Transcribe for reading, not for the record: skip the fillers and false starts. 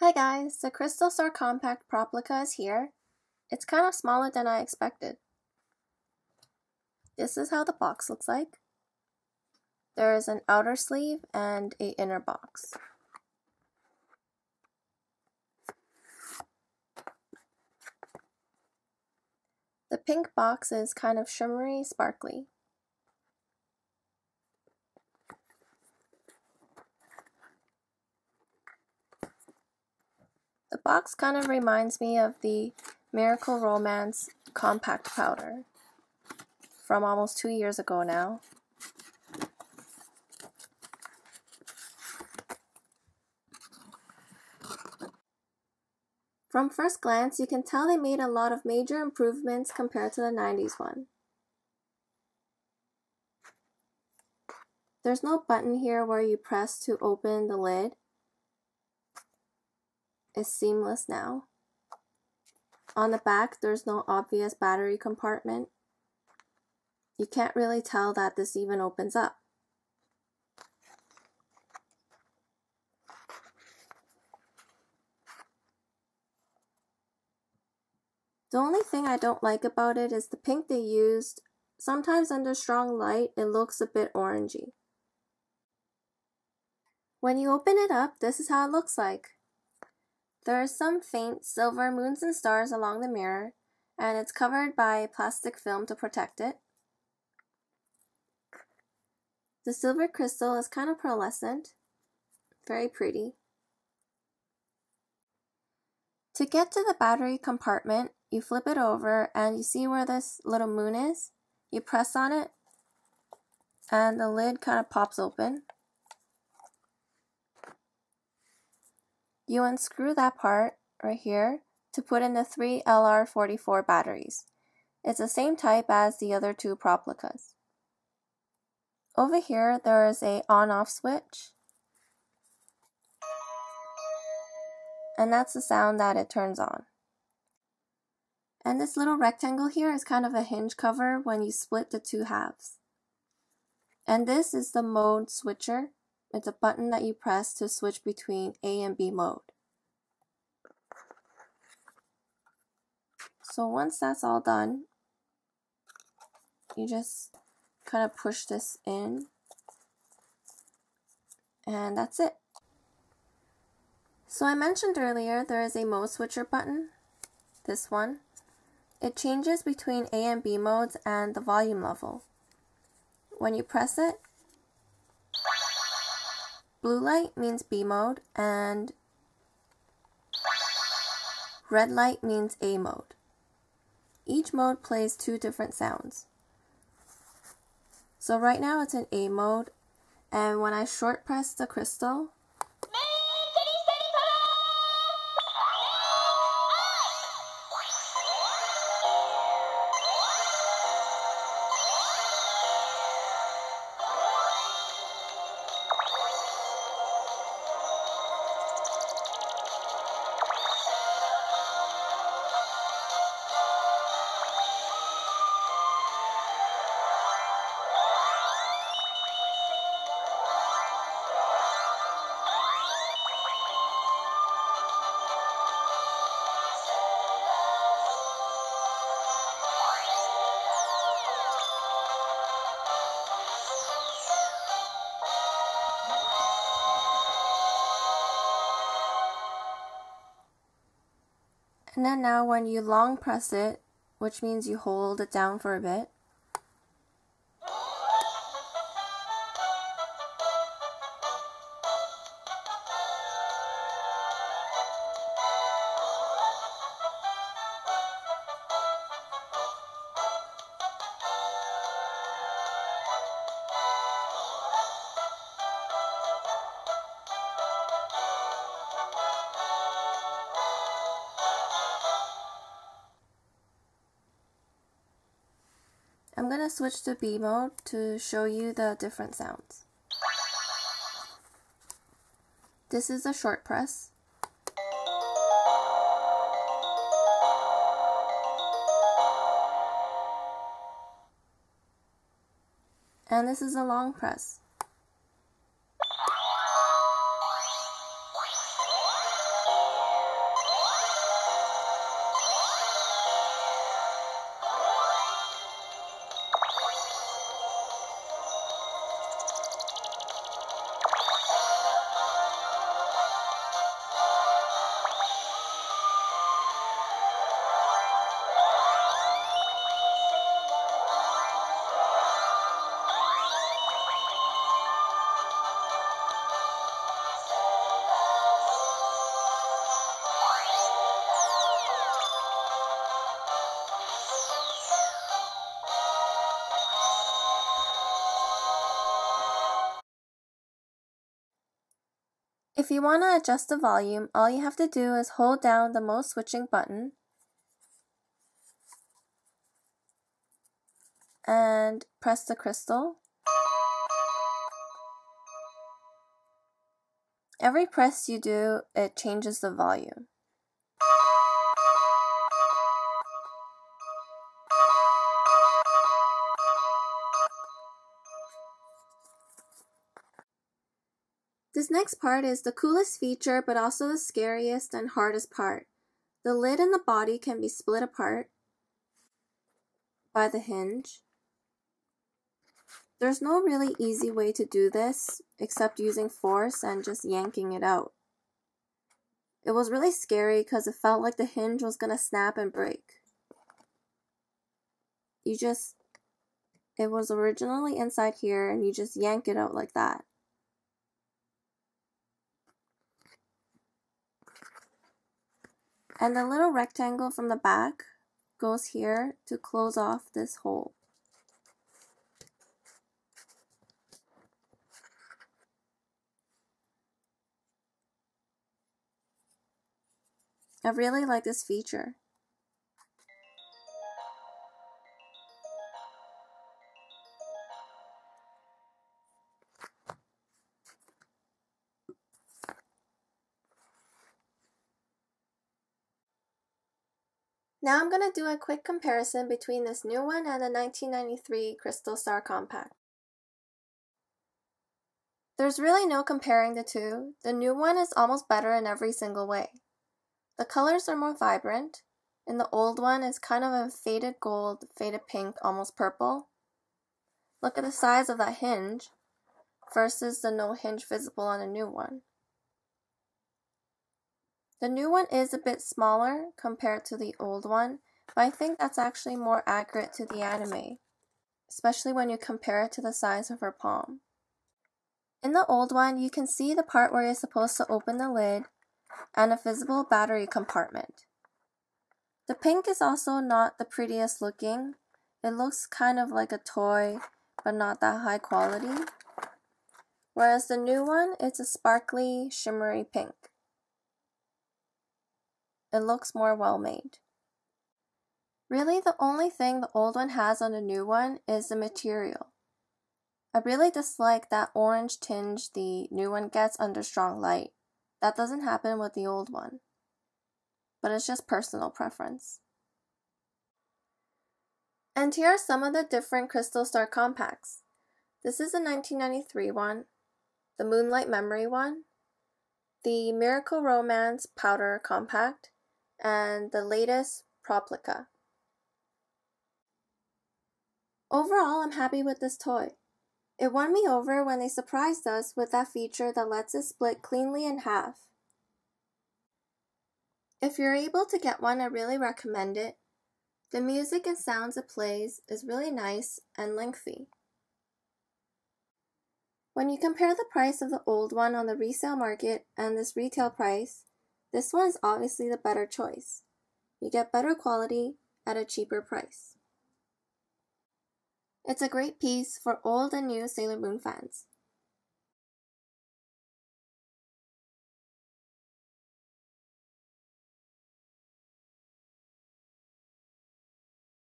Hi guys, the Crystal Store Compact PROPLICA is here. It's kind of smaller than I expected. This is how the box looks like. There is an outer sleeve and an inner box. The pink box is kind of shimmery, sparkly. The box kind of reminds me of the Miracle Romance compact powder from almost 2 years ago now. From first glance, you can tell they made a lot of major improvements compared to the 90s one. There's no button here where you press to open the lid. It's seamless now. On the back, there's no obvious battery compartment. You can't really tell that this even opens up. The only thing I don't like about it is the pink they used. Sometimes under strong light, it looks a bit orangey. When you open it up, this is how it looks like. There are some faint silver moons and stars along the mirror, and it's covered by plastic film to protect it. The silver crystal is kind of pearlescent, very pretty. To get to the battery compartment, you flip it over and you see where this little moon is. You press on it and the lid kind of pops open. You unscrew that part right here to put in the 3 LR44 batteries. It's the same type as the other two PROPLICAs. Over here, there is a on-off switch. And that's the sound that it turns on. And this little rectangle here is kind of a hinge cover when you split the two halves. And this is the mode switcher. It's a button that you press to switch between A and B mode. So once that's all done, you just kind of push this in, and that's it. So I mentioned earlier there is a mode switcher button, this one. It changes between A and B modes and the volume level. When you press it, blue light means B mode and red light means A mode. Each mode plays 2 different sounds. So right now it's in A mode, and when I short press the crystal, and then now when you long press it, which means you hold it down for a bit, I'm going to switch to B mode to show you the different sounds. This is a short press. And this is a long press. If you want to adjust the volume, all you have to do is hold down the mode switching button and press the crystal. Every press you do, it changes the volume. This next part is the coolest feature, but also the scariest and hardest part. The lid and the body can be split apart by the hinge. There's no really easy way to do this except using force and just yanking it out. It was really scary because it felt like the hinge was gonna snap and break. It was originally inside here and you just yank it out like that. And the little rectangle from the back goes here to close off this hole. I really like this feature. Now I'm going to do a quick comparison between this new one and the 1993 Crystal Star Compact. There's really no comparing the two. The new one is almost better in every single way. The colors are more vibrant, and the old one is kind of a faded gold, faded pink, almost purple. Look at the size of that hinge versus the no hinge visible on the new one. The new one is a bit smaller compared to the old one, but I think that's actually more accurate to the anime, especially when you compare it to the size of her palm. In the old one, you can see the part where you're supposed to open the lid and a visible battery compartment. The pink is also not the prettiest looking. It looks kind of like a toy, but not that high quality. Whereas the new one, it's a sparkly, shimmery pink. It looks more well made. Really, the only thing the old one has on the new one is the material. I really dislike that orange tinge the new one gets under strong light. That doesn't happen with the old one. But it's just personal preference. And here are some of the different Crystal Star compacts. This is the 1993 one, the Moonlight Memory one, the Miracle Romance Powder Compact, and the latest PROPLICA. Overall, I'm happy with this toy. It won me over when they surprised us with that feature that lets it split cleanly in half. If you're able to get one, I really recommend it. The music and sounds it plays is really nice and lengthy. When you compare the price of the old one on the resale market and this retail price, this one is obviously the better choice. You get better quality at a cheaper price. It's a great piece for old and new Sailor Moon fans.